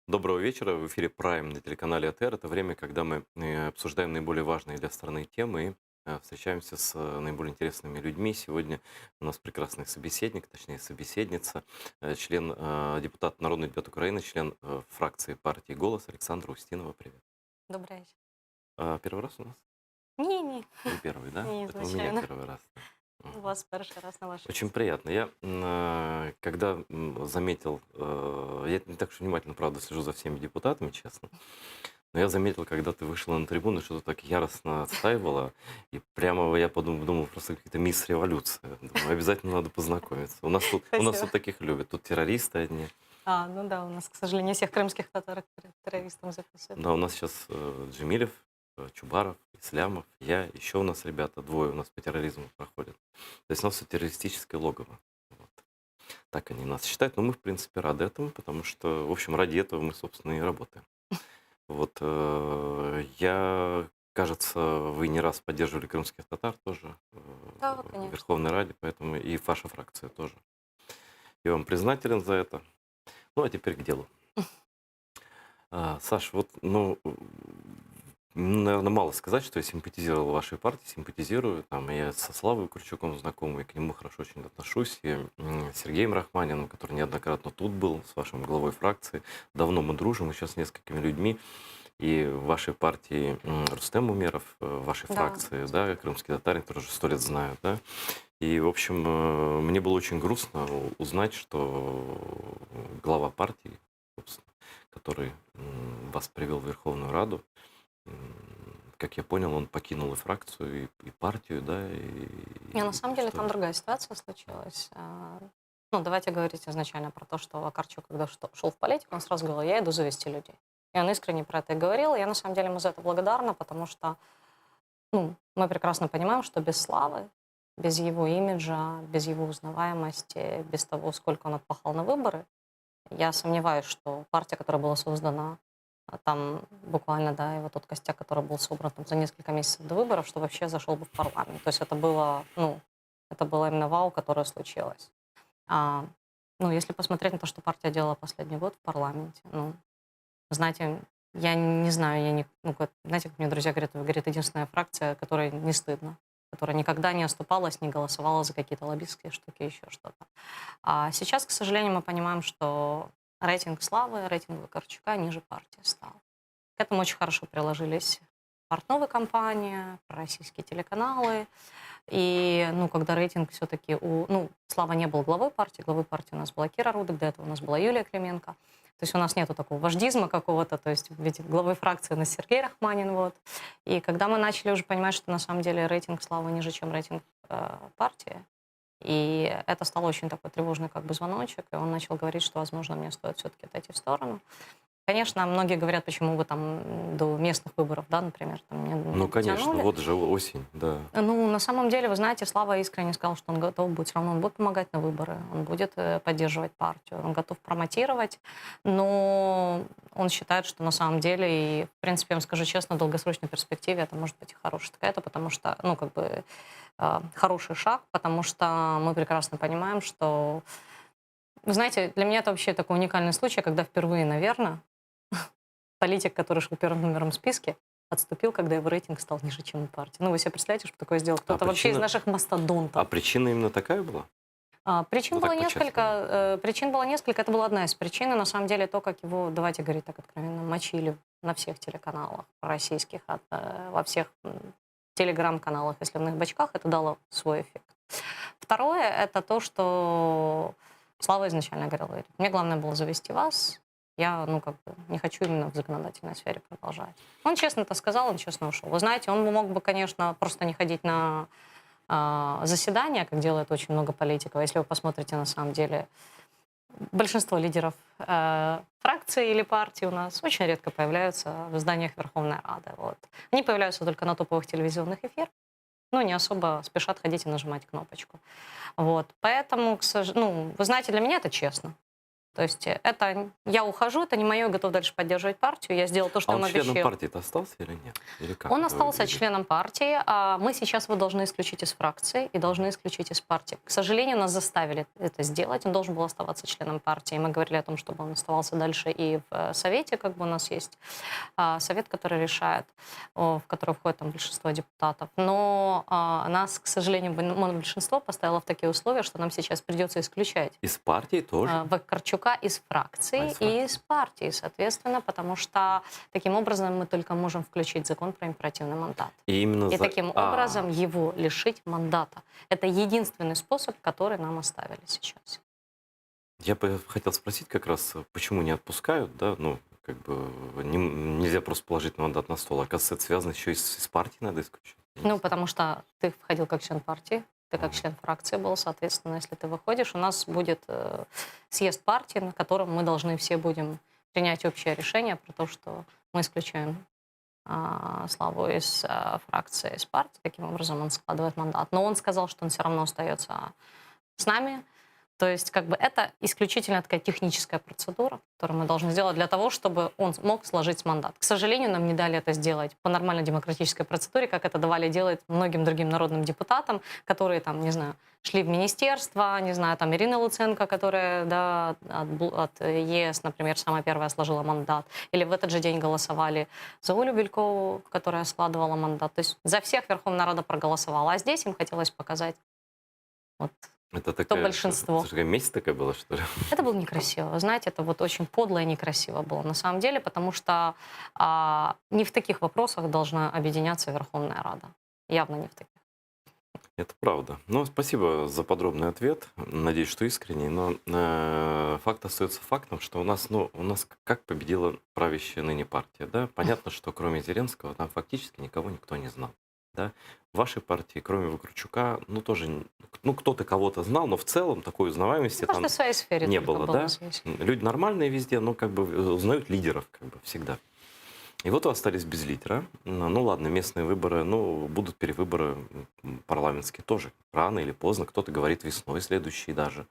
Доброго вечера. В эфире Prime на телеканале АТР. Это время, когда мы обсуждаем наиболее важные для страны темы и встречаемся с наиболее интересными людьми. Сегодня у нас прекрасный собеседник, точнее собеседница, депутат, народный депутат Украины, член фракции партии «Голос» Александра Устинова. Привет. Добрый вечер. Первый раз у нас? Не-не, Не первый, да? не, Это у меня звичайно. первый раз. У Мгм. вас перший раз на вашій Очень місці. приятно. Когда заметил, я не так уж внимательно, правда, слежу за всеми депутатами, честно, но я заметил, когда ты вышла на трибуну, что ты так яростно отстаивала, и прямо я думал, просто какая-то мисс-революция. Думаю, обязательно надо познакомиться. У нас тут Спасибо. таких любят. Тут террористы одни. Ну да, у нас, к сожалению, всех крымских татар террористом записывают. Да, у нас сейчас Джемилев, Чубаров, Ислямов, я, еще у нас ребята, двое у нас по терроризму проходят. То есть у нас все террористическое логово. Вот. Так они нас считают, но мы, в принципе, рады этому, потому что, в общем, ради этого мы, собственно, и работаем. Вот, кажется, вы не раз поддерживали крымских татар тоже Да, в конечно. Верховной Раде, поэтому и ваша фракция тоже. Я вам признателен за это. Ну, а теперь к делу. Саш, вот, наверное, мало сказать, что я симпатизировал вашей партии, симпатизирую. Там, я со Славой Курчуком знакомый, к нему хорошо очень отношусь. И с Сергеем Рахманиным, который неоднократно тут был, с вашим главой фракции. Давно мы дружим, и сейчас с несколькими людьми. И в вашей партии Рустем Умеров, в вашей Да, фракции, да, крымский татарин, который уже 100 лет знают, да. И, в общем, мне было очень грустно узнать, что глава партии, собственно, который вас привел в Верховную Раду, м, как я понял, он покинул и фракцию, и партию, да, не, на самом и деле что... там другая ситуация случилась. Ну, давайте говорить изначально про то, что Вакарчук, когда шел в политику, он сразу говорил, я иду завести людей. И он искренне про это и говорил. Я на самом деле ему за это благодарна, потому что мы прекрасно понимаем, что без славы, без его имиджа, без его узнаваемости, без того, сколько он отпахал на выборы, я сомневаюсь, что партия, которая была создана там буквально, да, и вот тот костяк, который был собран там за несколько месяцев до выборов, что вообще зашел бы в парламент. То есть это было, это было именно вау, которое случилось. А, если посмотреть на то, что партия делала последний год в парламенте, знаете, я не знаю, я не, знаете, как мне друзья говорят, вы, говорит, единственная фракция, которой не стыдно, которая никогда не оступалась, не голосовала за какие-то лоббистские штуки, еще что-то. А сейчас, к сожалению, мы понимаем, что рейтинг Славы, рейтинг Вакарчука ниже партии стал. К этому очень хорошо приложились портновые компании, российские телеканалы. И, когда рейтинг все-таки Слава не был главой партии у нас была Кира Рудик, до этого у нас была Юлия Клименко. То есть у нас нету такого вождизма какого-то, то есть ведь главой фракции у нас Сергей Рахманин, вот. И когда мы начали уже понимать, что на самом деле рейтинг Славы ниже, чем рейтинг партии, и это стало очень такой тревожный как бы звоночек, и он начал говорить, что, возможно, мне стоит все-таки отойти в сторону. Конечно, многие говорят, почему вы там до местных выборов, да, например, там Ну, не конечно, дотянули. вот же осень, да. На самом деле, вы знаете, Слава искренне сказал, что он готов будет, все равно он будет помогать на выборы, он будет поддерживать партию, он готов промотировать, но он считает, что на самом деле, и, в принципе, я вам скажу честно, в долгосрочной перспективе это может быть и хорошая такая-то, потому что, хороший шаг, потому что мы прекрасно понимаем, что, вы знаете, для меня это вообще такой уникальный случай, когда впервые, наверное, политик, который шел первым номером в списке, отступил, когда его рейтинг стал ниже, чем у партии. Вы себе представляете, что такое сделал А кто-то вообще из причина, наших а мастодонтов? причина именно такая была? Причин Ну, было так несколько. по-честному. Причин было несколько. Это была одна из причин. И на самом деле то, как его, давайте говорить так откровенно, мочили на всех телеканалах российских, во всех телеграм-каналах и сливных бачках, это дало свой эффект. Второе, это то, что Слава изначально говорил, мне главное было завести вас, я, не хочу именно в законодательной сфере продолжать. Он честно это сказал, он честно ушел. Вы знаете, он мог бы, конечно, просто не ходить на заседания, как делает очень много политиков. Если вы посмотрите, на самом деле, большинство лидеров фракции или партии у нас очень редко появляются в зданиях Верховной Рады. Вот. Они появляются только на топовых телевизионных эфирах, не особо спешат ходить и нажимать кнопочку. Вот. Поэтому, вы знаете, для меня это честно. То есть это я ухожу, это не мое, я готов дальше поддерживать партию. Я сделал то, что А им он членом обещал. партии-то остался или нет? Или как Он это остался выглядит? членом партии, а мы сейчас его должны исключить из фракции и должны исключить из партии. К сожалению, нас заставили это сделать. Он должен был оставаться членом партии. Мы говорили о том, чтобы он оставался дальше и в Совете, как бы у нас есть совет, который решает, в который входит там большинство депутатов. Но нас, к сожалению, большинство поставило в такие условия, что нам сейчас придется исключать Из партии тоже? Вакарчука из фракции Из и из фракции. партии, соответственно, потому что таким образом мы только можем включить закон про императивный мандат. И именно И за... таким образом его лишить мандата. Это единственный способ, который нам оставили сейчас. Я бы хотел спросить как раз, почему не отпускают, да, ну, как бы нельзя просто положить мандат на стол. Оказывается, это связано еще и с партией, надо исключить. Я не Ну, знаю. потому что ты входил как член партии, ты как Мгм. член фракции был, соответственно, если ты выходишь, у нас будет съезд партии, на котором мы должны все будем принять общее решение про то, что мы исключаем Славу из фракции, из партии. Таким образом он складывает мандат. Но он сказал, что он все равно остается с нами. То есть как бы это исключительно такая техническая процедура, которую мы должны сделать для того, чтобы он мог сложить мандат. К сожалению, нам не дали это сделать по нормальной демократической процедуре, как это давали делать многим другим народным депутатам, которые там, не знаю, шли в министерство, не знаю, там Ирина Луценко, которая да, от ЕС, например, самая первая сложила мандат, или в этот же день голосовали за Олю Белькову, которая складывала мандат. То есть за всех Верховная Рада проголосовала, а здесь им хотелось показать вот Это кто такая, большинство. такая месть такая была, что ли? Это было некрасиво. Вы знаете, это вот очень подло и некрасиво было на самом деле, потому что не в таких вопросах должна объединяться Верховная Рада. Явно не в таких. Это правда. Ну, спасибо за подробный ответ. Надеюсь, что искренний. Но факт остается фактом, что у нас как победила правящая ныне партия. Да? Понятно, что кроме Зеленского там фактически никто не знал. Да? В вашей партии, кроме Вакарчука, ну, тоже, ну, кто-то кого-то знал, но в целом такой узнаваемости Ну, там каждый в своей сфере не только было, был да? известен. Люди нормальные везде, но как бы узнают лидеров, как бы всегда. И вот вы остались без лидера. Ну ладно, местные выборы, ну будут перевыборы парламентские тоже. Рано или поздно, кто-то говорит весной следующий даже.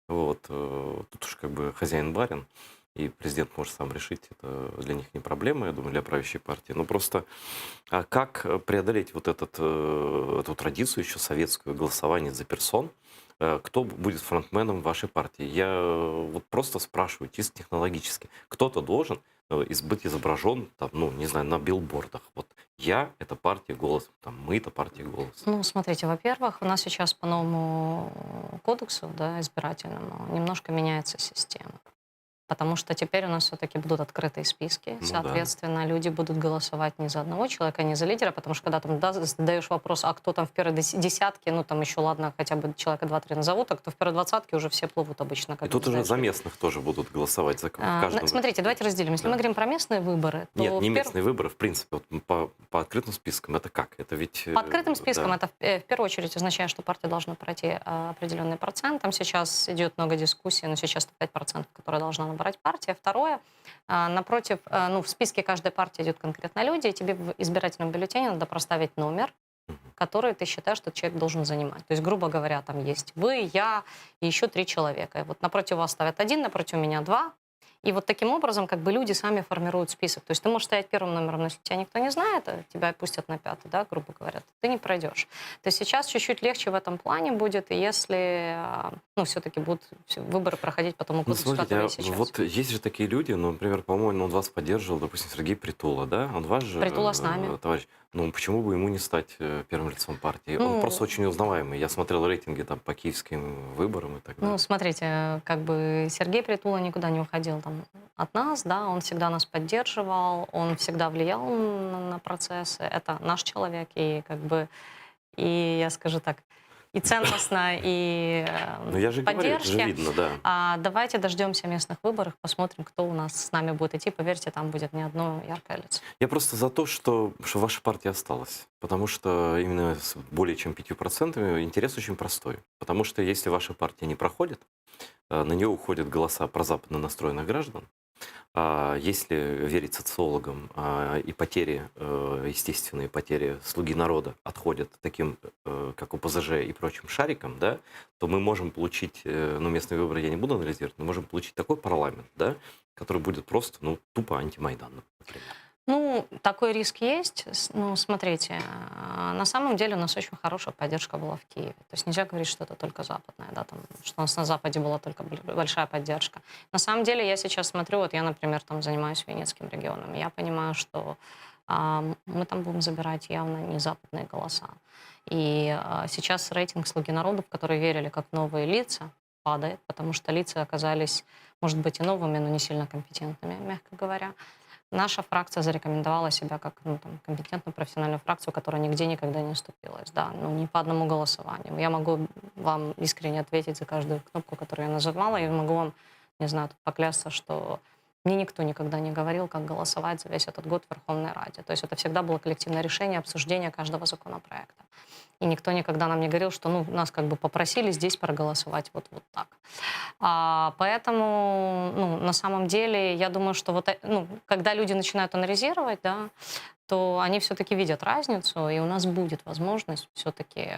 Вот. Тут уж как бы хозяин-барин, и президент может сам решить, это для них не проблема, я думаю, для правящей партии. Но просто как преодолеть вот эту традицию еще советскую, голосование за персон, кто будет фронтменом вашей партии? Я вот просто спрашиваю, чисто технологически. Кто-то должен быть изображен, там, ну, не знаю, на билбордах. Вот я — это партия «Голос», там, мы — это партия «Голос». Ну, смотрите, во-первых, у нас сейчас по новому кодексу да, избирательному немножко меняется система. Потому что теперь у нас все-таки будут открытые списки. Ну да. Соответственно, люди будут голосовать не за одного человека, не за лидера, потому что когда там задаешь вопрос, а кто там в первой десятке, ну там еще ладно, хотя бы человека 2-3 назовут, а кто в первой двадцатке, уже все плывут обычно. И Когда тут уже задаешь за вопрос. местных тоже будут голосовать за в каждом. Смотрите, давайте разделим. Если Да. мы говорим про местные выборы, то Нет, не в местные выборы, в принципе, вот по открытым спискам. Это как? Это ведь... По открытым спискам да. это в первую очередь означает, что партия должна пройти определенный процент. Там сейчас идет много дискуссий, но сейчас 5%, которые должна набрать партия. Второе, напротив, ну, в списке каждой партии идут конкретно люди, и тебе в избирательном бюллетене надо проставить номер, который ты считаешь, что человек должен занимать. То есть, грубо говоря, там есть вы, я и еще 3 человека. И вот напротив вас ставят 1, напротив меня 2. И вот таким образом как бы люди сами формируют список. То есть ты можешь стоять первым номером, но если тебя никто не знает, тебя пустят на 5, да, грубо говоря, ты не пройдешь. То есть сейчас чуть-чуть легче в этом плане будет, если ну, все-таки будут выборы проходить по тому Ну, кодексу, смотрите, который сейчас. вот есть же такие люди, ну, например, по-моему, он вас поддерживал, допустим, Сергей Притула, да? Он ваш же Притула с нами. товарищ. Ну, почему бы ему не стать первым лицом партии? Он Ну, просто очень узнаваемый. Я смотрел рейтинги там по киевским выборам и так далее. Ну, смотрите, как бы Сергей Притула никуда не уходил там от нас, да, он всегда нас поддерживал, он всегда влиял на процессы, это наш человек, и как бы, и я скажу так, и ценностно, и Ну, я же говорю, это же поддержки. видно, да. Давайте дождемся местных выборов, посмотрим, кто у нас с нами будет идти. Поверьте, там будет не одно яркое лицо. Я просто за то, что ваша партия осталась. Потому что именно с более чем 5% интерес очень простой. Потому что если ваша партия не проходит, на нее уходят голоса прозападно настроенных граждан, Если верить социологам, и потери, естественные потери «Слуги народа» отходят таким, как ОПЗЖ и прочим шарикам, да, то мы можем получить, ну, местные выборы я не буду анализировать, но можем получить такой парламент, да, который будет просто, ну, тупо антимайданом, например. Ну, такой риск есть. Ну, смотрите, на самом деле у нас очень хорошая поддержка была в Киеве. То есть нельзя говорить, что это только западная, да, там, что у нас на Западе была только большая поддержка. На самом деле я сейчас смотрю, вот я, например, там занимаюсь Венецким регионом, я понимаю, что мы там будем забирать явно не западные голоса. И сейчас рейтинг «Слуги народа», в который верили как в новые лица, падает, потому что лица оказались, может быть, и новыми, но не сильно компетентными, мягко говоря. Наша фракция зарекомендовала себя как, ну, там, компетентную профессиональную фракцию, которая нигде никогда не уступилась, да, ну, ни по одному голосованию. Я могу вам искренне ответить за каждую кнопку, которую я называла, и могу вам, не знаю, тут поклясться, что мне никто никогда не говорил, как голосовать за весь этот год в Верховной Раде. То есть это всегда было коллективное решение, обсуждение каждого законопроекта. И никто никогда нам не говорил, что, ну, нас как бы попросили здесь проголосовать вот так. Поэтому, ну, на самом деле, я думаю, что вот, ну, когда люди начинают анализировать, да, то они все-таки видят разницу, и у нас будет возможность все-таки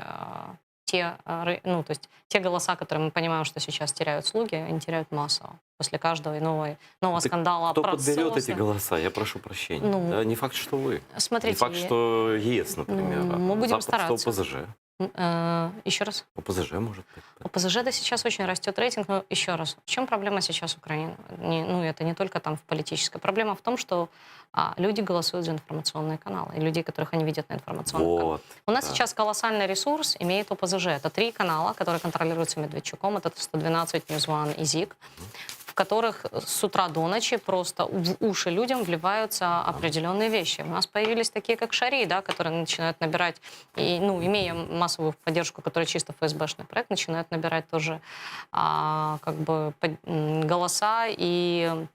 ну, то есть те голоса, которые мы понимаем, что сейчас теряют слуги, они теряют массово после каждого нового Так скандала, кто подберет эти процесса. голоса? Я прошу прощения. Ну, Да, не факт, что вы. Не смотрите, факт, что ЕС, например. мы будем Запад, что стараться. ОПЗЖ. Еще раз. ОПЗЖ может быть. ОПЗЖ, да, сейчас очень растет рейтинг, но еще раз, в чем проблема сейчас Украины? Ну, это не только там в политической. Проблема в том, что люди голосуют за информационные каналы, и людей, которых они видят на информационных каналах. Вот. У нас Да. сейчас колоссальный ресурс имеет ОПЗЖ. Это 3 канала, которые контролируются Медведчуком. Это 112, News One и ЗИК, в которых с утра до ночи просто в уши людям вливаются определенные вещи. У нас появились такие, как Шари, да, которые начинают набирать, и, ну, имея массовую поддержку, которая чисто ФСБшный проект, начинают набирать тоже как бы голоса и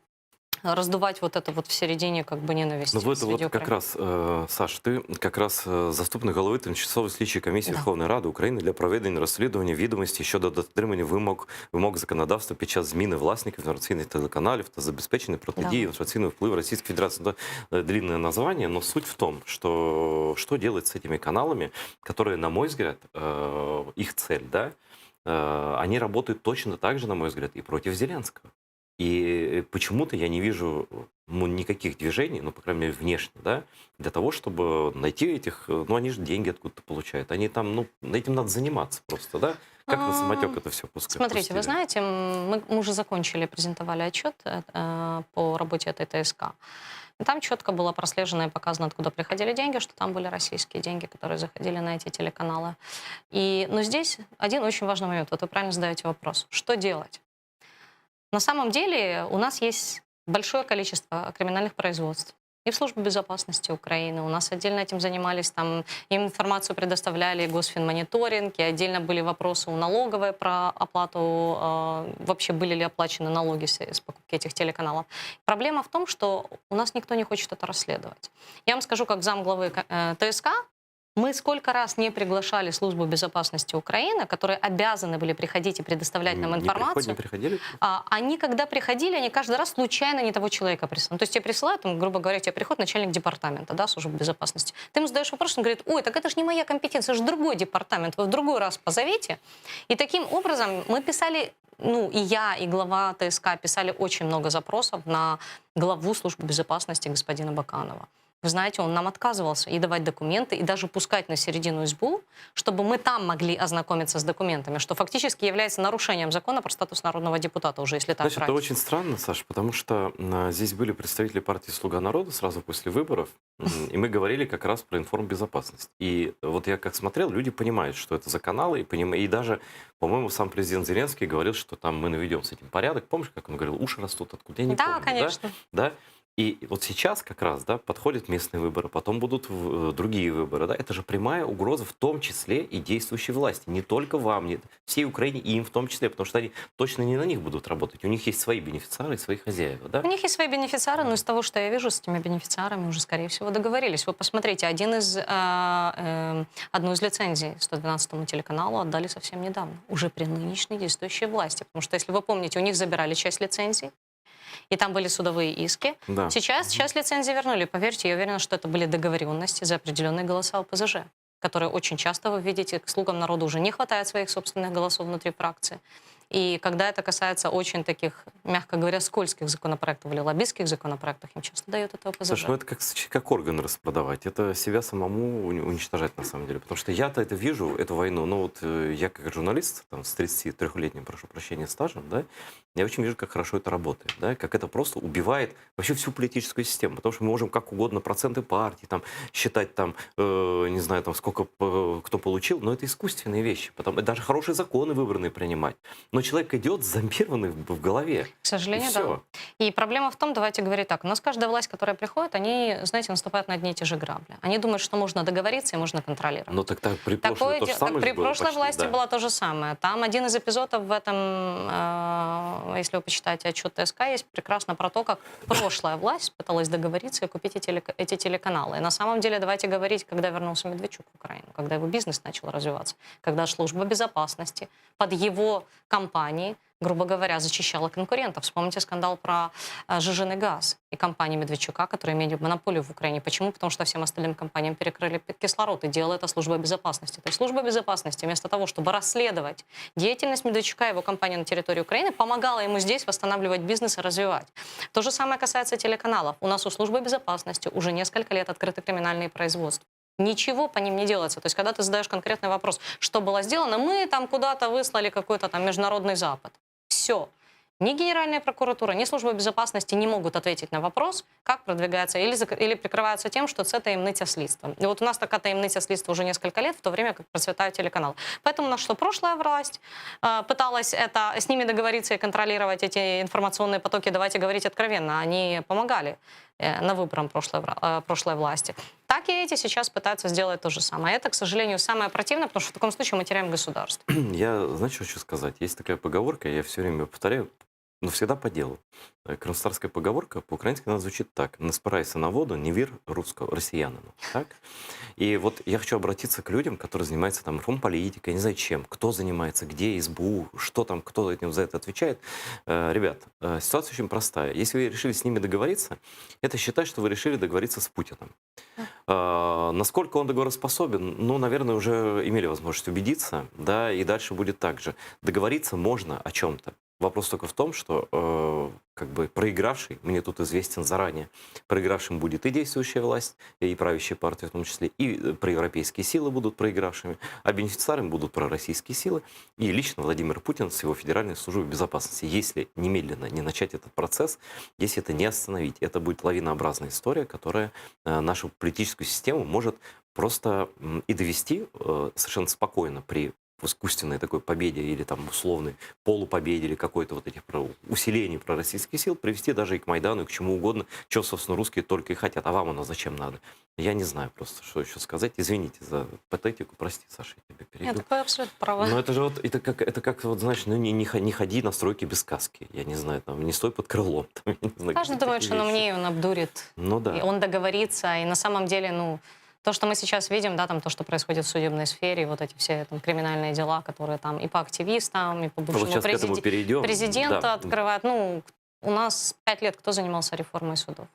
раздувать вот это вот в середине как бы ненависти. Ну, ви среди от как украинцев. раз, Саш, ти якраз заступник голови Тимчасової слідчої комісії Да. Верховної Ради України для проведення розслідування відомості щодо дотримання вимог законодавства під час зміни власників інформаційних телеканалів та забезпечення протидії інформаційного впливу Российской Федерации. Это длинное название, но суть в том, что делать с этими каналами, которые, на мой взгляд, их цель, да, они работают точно так же, на мой взгляд, и против Зеленского. И почему-то я не вижу никаких движений, ну, по крайней мере, внешне, да, для того, чтобы найти этих, ну, они же деньги откуда-то получают, они там, ну, этим надо заниматься просто, да, как на самотек это все пускать. Смотрите, вы знаете, мы уже закончили, презентовали отчет по работе этой ТСК. И там четко было прослежено и показано, откуда приходили деньги, что там были российские деньги, которые заходили на эти телеканалы. Но здесь один очень важный момент. Вот вы правильно задаете вопрос. Что делать? На самом деле у нас есть большое количество криминальных производств. И в Службе безопасности Украины. У нас отдельно этим занимались, там им информацию предоставляли Госфинмониторинг, и отдельно были вопросы у налоговой про оплату, вообще были ли оплачены налоги с покупки этих телеканалов. Проблема в том, что у нас никто не хочет это расследовать. Я вам скажу, как замглавы ТСК, мы сколько раз не приглашали Службу безопасности Украины, которые обязаны были приходить и предоставлять нам информацию. Не приходили? Они, когда приходили, они каждый раз случайно не того человека присылали. То есть тебе присылают, там, грубо говоря, тебе приходит начальник департамента, да, Службы безопасности. Ты ему задаешь вопрос, он говорит: ой, так это же не моя компетенция, это же другой департамент, вы в другой раз позовите. И таким образом мы писали, ну, и я, и глава ТСК писали очень много запросов на главу Службы безопасности господина Баканова. Вы знаете, он нам отказывался и давать документы, и даже пускать на середину СБУ, чтобы мы там могли ознакомиться с документами, что фактически является нарушением закона про статус народного депутата уже, если так Значит, брать. это очень странно, Саша, потому что здесь были представители партии «Слуга народа» сразу после выборов, и мы говорили как раз про информбезопасность. И вот я как смотрел, люди понимают, что это за каналы, и даже, по-моему, сам президент Зеленский говорил, что там мы наведем с этим порядок. Помнишь, как он говорил, уши растут откуда? Я не помню. Конечно. Да? И вот сейчас как раз, да, подходят местные выборы, потом будут другие выборы, да, это же прямая угроза в том числе и действующей власти, не только вам, не всей Украине и им в том числе, потому что они точно не на них будут работать, у них есть свои бенефициары и свои хозяева, да? У них есть свои бенефициары, но из того, что я вижу, с этими бенефициарами уже, скорее всего, договорились. Вы посмотрите, одну из лицензий 112-му телеканалу отдали совсем недавно, уже при нынешней действующей власти, потому что, если вы помните, у них забирали часть лицензий, и там были судовые иски. Да. Сейчас лицензии вернули. Поверьте, я уверена, что это были договоренности за определенные голоса ОПЗЖ, которые очень часто, вы видите, к слугам народа уже не хватает своих собственных голосов внутри фракции. И когда это касается очень таких, мягко говоря, скользких законопроектов или лоббистских законопроектов, им часто дают это ОПЗЖ. Слушай, ну это как орган распродавать. Это себя самому уничтожать на самом деле. Потому что я-то это вижу, эту войну. Ну вот я как журналист там, с 33-летним, прошу прощения, стажем, да, я очень вижу, как хорошо это работает. Да, как это просто убивает вообще всю политическую систему. Потому что мы можем как угодно проценты партий там, считать, там, не знаю, там, сколько кто получил, но это искусственные вещи. Даже хорошие законы выбранные принимать. Но человек идет зомбированный в голове. К сожалению, И да. всё. И проблема в том, давайте говорить так, у нас каждая власть, которая приходит, они, знаете, наступают на одни и те же грабли. Они думают, что можно договориться и можно контролировать. Но так при прошлой то же самое при же было прошлой почти, власти да. было то же самое. Там один из эпизодов в этом, если вы почитаете отчет ТСК, есть прекрасно про то, как прошлая власть пыталась договориться и купить эти телеканалы. И на самом деле, давайте говорить, когда вернулся Медведчук в Украину, когда его бизнес начал развиваться, когда служба безопасности под его компанией, грубо говоря, зачищала конкурентов. Вспомните скандал про сжиженный газ и компании Медведчука, которые имели монополию в Украине. Почему? Потому что всем остальным компаниям перекрыли кислород, и делала это служба безопасности. То есть служба безопасности вместо того, чтобы расследовать деятельность Медведчука и его компании на территории Украины, помогала ему здесь восстанавливать бизнес и развивать. То же самое касается телеканалов. У нас у службы безопасности уже несколько лет открыты криминальные производства. Ничего по ним не делается. То есть, когда ты задаешь конкретный вопрос, что было сделано, мы там куда-то выслали какой-то там международный Запад. Все. Ни Генеральная прокуратура, ни Служба безопасности не могут ответить на вопрос, как продвигается, или прикрываются тем, что это таємниця слідства. И вот у нас такая таємниця слідства уже несколько лет, в то время как процветают телеканалы. Поэтому на что прошлая власть пыталась с ними договориться и контролировать эти информационные потоки, давайте говорить откровенно, они помогали на выборам прошлой власти. Так и эти сейчас пытаются сделать то же самое. Это, к сожалению, самое противное, потому что в таком случае мы теряем государство. Я, знаете, что хочу сказать? Есть такая поговорка, я все время повторяю, но всегда по делу. Кронштадтская поговорка по-украински она звучит так. «Не спирайся на воду, не вір россиянину». Так? И вот я хочу обратиться к людям, которые занимаются там политикой, не знаю чем, кто занимается, где СБУ, что там, кто этим за это отвечает. Ребят, ситуация очень простая. Если вы решили с ними договориться, это считать, что вы решили договориться с Путиным. Насколько он договороспособен, ну, наверное, уже имели возможность убедиться, да, и дальше будет так же. Договориться можно о чем-то. Вопрос только в том, что как бы проигравший, мне тут известен заранее, проигравшим будет и действующая власть, и правящая партия в том числе, и проевропейские силы будут проигравшими, а бенефициарами будут пророссийские силы, и лично Владимир Путин с его Федеральной службой безопасности. Если немедленно не начать этот процесс, если это не остановить, это будет лавинообразная история, которая нашу политическую систему может просто и довести совершенно спокойно при искусственной такой победе или там условной полупобеде или какой-то вот этих усилений пророссийских сил привести даже и к Майдану, и к чему угодно, что, собственно, русские только и хотят. А вам оно зачем надо? Я не знаю просто, что еще сказать. Извините за патетику, прости, Саша, я тебя перейду. Нет, такое абсолютно право. Но это же вот, это как вот, знаешь, ну не ходи на стройки без каски. Я не знаю, там, не стой под крылом. Там, я не знаю, Каждый думает, что он умнее, он обдурит. Ну да. И он договорится, и на самом деле, ну, то, что мы сейчас видим, да, там то, что происходит в судебной сфере, вот эти все там криминальные дела, которые там и по активистам, и по бывшему Вот сейчас к этому перейдем. президента Да. открывают. Ну, у нас 5 лет кто занимался реформой судов?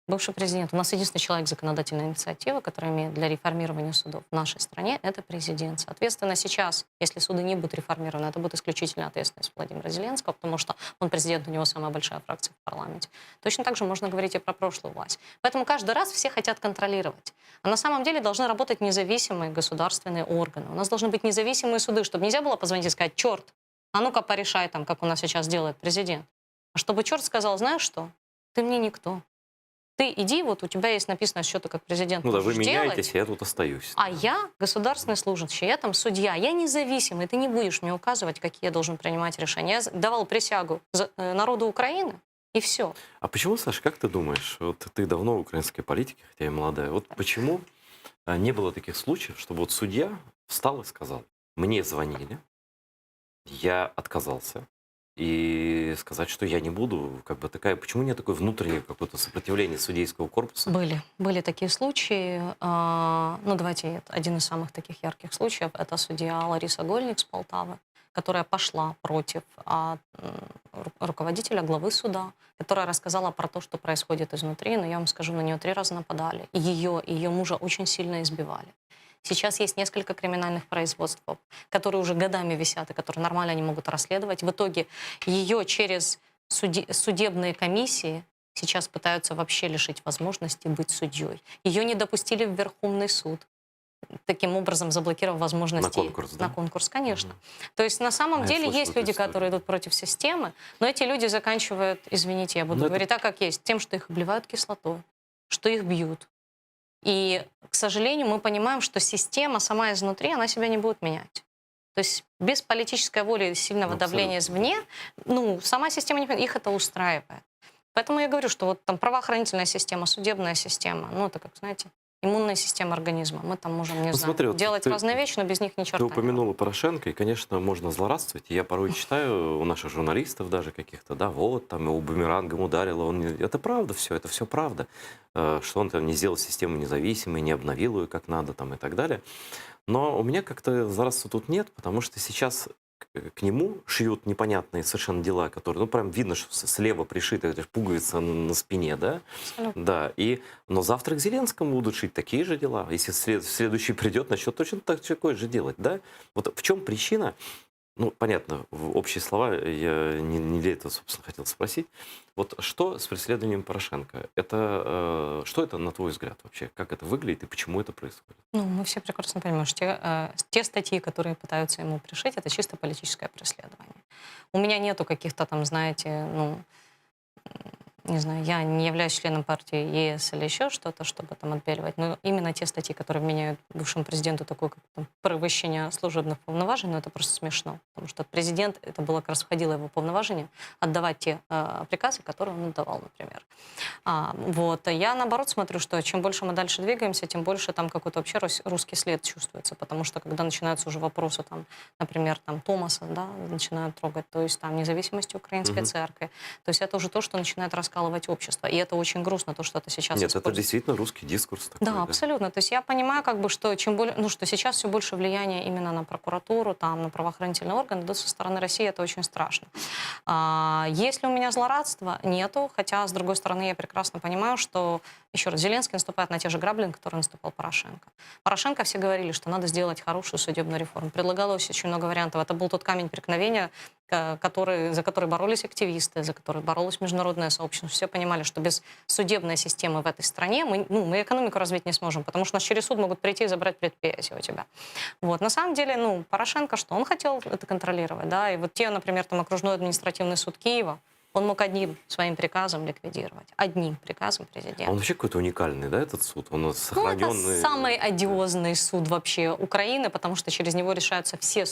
Бывший президент. У нас единственный человек законодательной инициативы, который имеет для реформирования судов в нашей стране, это президент. Соответственно, сейчас, если суды не будут реформированы, это будет исключительно ответственность Владимира Зеленского, потому что он президент, у него самая большая фракция в парламенте. Точно так же можно говорить и про прошлую власть. Поэтому каждый раз все хотят контролировать. А на самом деле должны работать независимые государственные органы. У нас должны быть независимые суды, чтобы нельзя было позвонить и сказать: черт, а ну-ка порешай там, как у нас сейчас делает президент. А чтобы черт сказал: знаешь что, ты мне никто. Ты иди, вот у тебя есть написано, что ты как президент Ну да, вы можешь меняетесь, делать, я тут остаюсь. а я государственный служащий, я там судья, я независимый, ты не будешь мне указывать, какие я должен принимать решения. Я давал присягу народу Украины, и все. А почему, Саша, как ты думаешь, вот ты давно в украинской политике, хотя и молодая, вот почему не было таких случаев, чтобы вот судья встал и сказал: мне звонили, я отказался, и сказать, что я не буду, как бы такая, почему нет такой внутреннего какого-то сопротивления судейского корпуса? Были такие случаи. Ну, давайте, один из самых таких ярких случаев, это судья Лариса Гольник с Полтавы, которая пошла против руководителя, главы суда, которая рассказала про то, что происходит изнутри. Но я вам скажу, на нее 3 раза нападали. И ее мужа очень сильно избивали. Сейчас есть несколько криминальных производств, которые уже годами висят и которые нормально не могут расследовать. В итоге ее через судебные комиссии сейчас пытаются вообще лишить возможности быть судьей. Ее не допустили в Верховный суд, таким образом заблокировав На возможности конкурс, на да? конкурс, конечно. Мгм. То есть на самом Я деле слышал есть эту люди, историю. которые идут против системы, но эти люди заканчивают, извините, я буду Ну, это говорить так, как есть, тем, что их обливают кислотой, что их бьют. И, к сожалению, мы понимаем, что система сама изнутри, она себя не будет менять. То есть без политической воли и сильного давления абсолютно, да. извне, ну, сама система, их это устраивает. Поэтому я говорю, что вот там правоохранительная система, судебная система, ну, это как, знаете, иммунная система организма. Мы там можем, не Ну, знаю, смотри, вот делать ты разные вещи, но без них ни Ты черта не работает. упомянула Порошенко, и, конечно, можно злорадствовать. Я порой читаю у наших журналистов даже каких-то, да, вот, там его бумерангом ударило. Это правда все, это все правда. Что он там не сделал систему независимой, не обновил ее как надо там и так далее. Но у меня как-то злорадства тут нет, потому что сейчас к нему шьют непонятные совершенно дела, которые, ну, прям видно, что слева пришита эта пуговица на спине, да? Абсолютно. Да, но завтра к Зеленскому будут шить такие же дела. Если следующий придет, начнет точно такое же делать, да? Вот в чем причина? Ну, понятно, в общие слова я не для этого, собственно, хотел спросить. Вот что с преследованием Порошенко? Что это, на твой взгляд, вообще? Как это выглядит и почему это происходит? Ну, мы все прекрасно понимаем, что те статьи, которые пытаются ему пришить, это чисто политическое преследование. У меня нету каких-то там, знаете, ну, не знаю, я не являюсь членом партии ЕС или еще что-то, чтобы там отбеливать, но именно те статьи, которые вменяют бывшему президенту такое, как там, превышение служебных полноважений, ну, это просто смешно, потому что президент, это было как раз входило в его полноважение, отдавать те приказы, которые он отдавал, например. Вот. Я, наоборот, смотрю, что чем больше мы дальше двигаемся, тем больше там какой-то вообще русский след чувствуется, потому что когда начинаются уже вопросы, там, например, там, Томаса, да, начинают трогать, то есть там независимость Украинской Мгм. церкви, то есть это уже то, что начинает раскалывать общество. И это очень грустно, то, что это сейчас Нет, это используется. действительно русский дискурс такой, Да, да. абсолютно. То есть я понимаю, как бы, что чем более, ну, что сейчас все больше влияния именно на прокуратуру, там, на правоохранительные органы, да, со стороны России это очень страшно. Есть ли у меня злорадство? Нету. Хотя, с другой стороны, я прекрасно понимаю, что, еще раз, Зеленский наступает на те же грабли, на которые наступал Порошенко. Порошенко все говорили, что надо сделать хорошую судебную реформу. Предлагалось очень много вариантов. Это был тот камень преткновения, за который боролись активисты, за который боролось международное сообщество. Все понимали, что без судебной системы в этой стране мы экономику развить не сможем, потому что нас через суд могут прийти и забрать предприятие у тебя. Вот. На самом деле, ну, Порошенко, что он хотел это контролировать, да, и вот те, например, там, окружной административный суд Киева, он мог одним своим приказом ликвидировать. Одним приказом А президента. он вообще какой-то уникальный, да, этот суд? Он Ну, это сохраненный. самый одиозный суд вообще Украины, потому что через него решаются все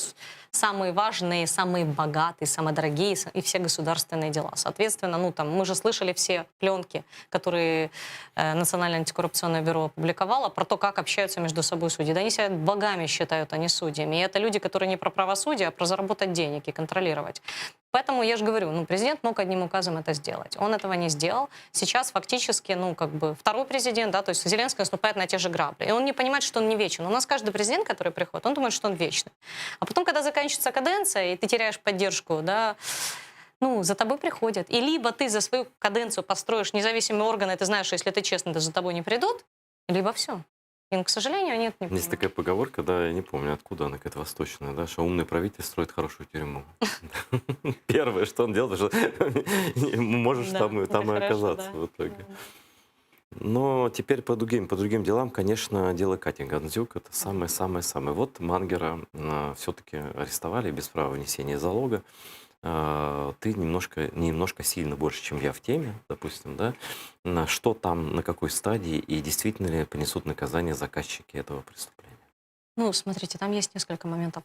самые важные, самые богатые, самые дорогие и все государственные дела. Соответственно, ну, там, мы же слышали все пленки, которые Национальное антикоррупционное бюро опубликовало, про то, как общаются между собой судьи. Да они себя богами считают, а не судьями. И это люди, которые не про правосудие, а про заработать денег и контролировать. Поэтому я же говорю, ну, президент мог одним указом это сделать. Он этого не сделал. Сейчас фактически, ну, как бы второй президент, да, то есть Зеленский наступает на те же грабли. И он не понимает, что он не вечен. У нас каждый президент, который приходит, он думает, что он вечный. А потом, когда заканчивается каденция, и ты теряешь поддержку, да, ну, за тобой приходят. И либо ты за свою каденцию построишь независимые органы, и ты знаешь, что если ты честный, то за тобой не придут, либо все. И, к сожалению, они это не Есть понимают. такая поговорка, да, я не помню, откуда она, какая-то восточная, да, что умный правитель строит хорошую тюрьму. Первое, что он делает, что можешь Да, там и это хорошо, оказаться да. в итоге. Но теперь по другим делам, конечно, дело Кати Гандзюк, это самое-самое-самое. Вот Мангера все-таки арестовали без права внесения залога. Ты немножко сильно больше, чем я в теме, допустим, да? Что там, на какой стадии, и действительно ли понесут наказание заказчики этого преступления? Ну, смотрите, там есть несколько моментов.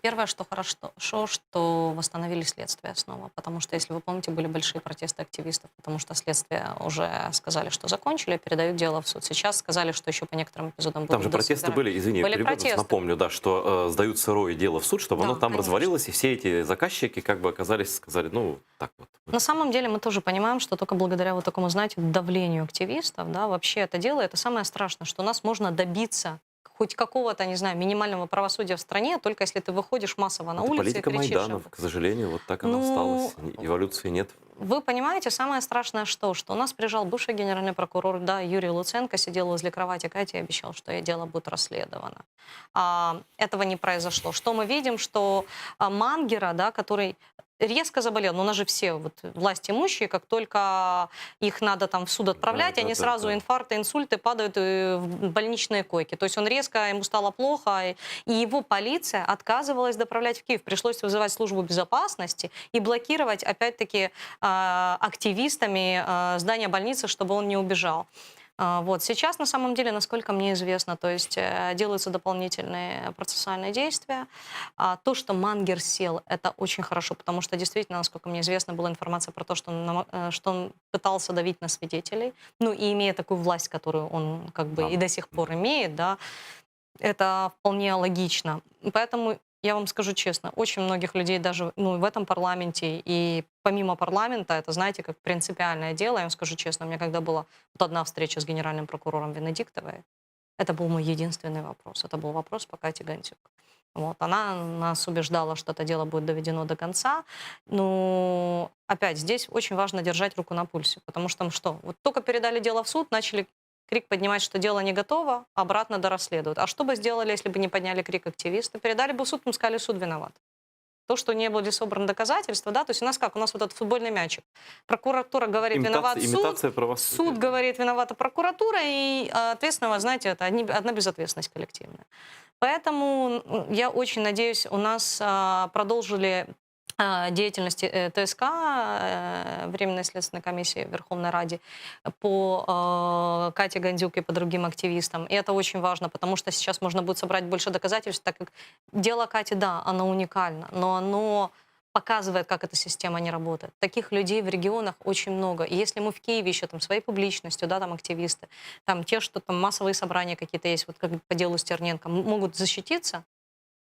Первое, что хорошо, что восстановили следствие снова, потому что, если вы помните, были большие протесты активистов, потому что следствие уже сказали, что закончили, передают дело в суд. Сейчас сказали, что еще по некоторым эпизодам будут Там же протесты досудебные. были, извини, я Были перебью, протесты. напомню, да, что сдают сырое дело в суд, чтобы Да, оно там конечно. развалилось, и все эти заказчики как бы сказали, ну, так вот. На самом деле мы тоже понимаем, что только благодаря вот такому, знаете, давлению активистов, да, вообще это дело, это самое страшное, что у нас можно добиться хоть какого-то, не знаю, минимального правосудия в стране, только если ты выходишь массово на Это улицы и политика кричишь об Майданов, этом. к сожалению, вот так она осталась. Ну, Эволюции нет. вы понимаете, самое страшное что у нас приезжал бывший генеральный прокурор, да, Юрий Луценко, сидел возле кровати Кати и обещал, что дело будет расследовано. Этого не произошло. Что мы видим, что Мангера, да, который резко заболел, но у нас же все вот власть имущие, как только их надо там в суд отправлять, они сразу Да. инфаркты, инсульты падают в больничные койки. То есть он резко, ему стало плохо, и его полиция отказывалась доправлять в Киев. Пришлось вызывать службу безопасности и блокировать, опять-таки, активистами здание больницы, чтобы он не убежал. Вот. Сейчас, на самом деле, насколько мне известно, то есть делаются дополнительные процессуальные действия. То, что Мангер сел, это очень хорошо, потому что действительно, насколько мне известно, была информация про то, что он пытался давить на свидетелей. Ну и имея такую власть, которую он как бы и до сих пор имеет, да, это вполне логично. Поэтому я вам скажу честно, очень многих людей даже в этом парламенте и помимо парламента, это, знаете, как принципиальное дело. Я вам скажу честно, у меня когда была вот одна встреча с генеральным прокурором Венедиктовой, это был мой единственный вопрос. Это был вопрос по Кате Гандзюк. Вот. Она нас убеждала, что это дело будет доведено до конца. Но опять здесь очень важно держать руку на пульсе, потому что вот только передали дело в суд, начали крик поднимать, что дело не готово, обратно дорасследуют. А что бы сделали, если бы не подняли крик активисты? Передали бы в суд, им сказали, суд виноват. То, что не были собраны доказательства, да, то есть у нас как? У нас вот этот футбольный мячик. Прокуратура говорит, виноват суд, Имитация правосудия. суд говорит, виновата прокуратура, и ответственного, знаете, это одна безответственность коллективная. Поэтому я очень надеюсь, у нас продолжили деятельности ТСК, Временной следственной комиссии Верховной Ради, по Кате Гандзюк и по другим активистам. И это очень важно, потому что сейчас можно будет собрать больше доказательств, так как дело Кати, да, оно уникально, но оно показывает, как эта система не работает. Таких людей в регионах очень много. И если мы в Киеве еще там своей публичностью, да, там активисты, там те, что там массовые собрания какие-то есть, вот как по делу Стерненко, могут защититься,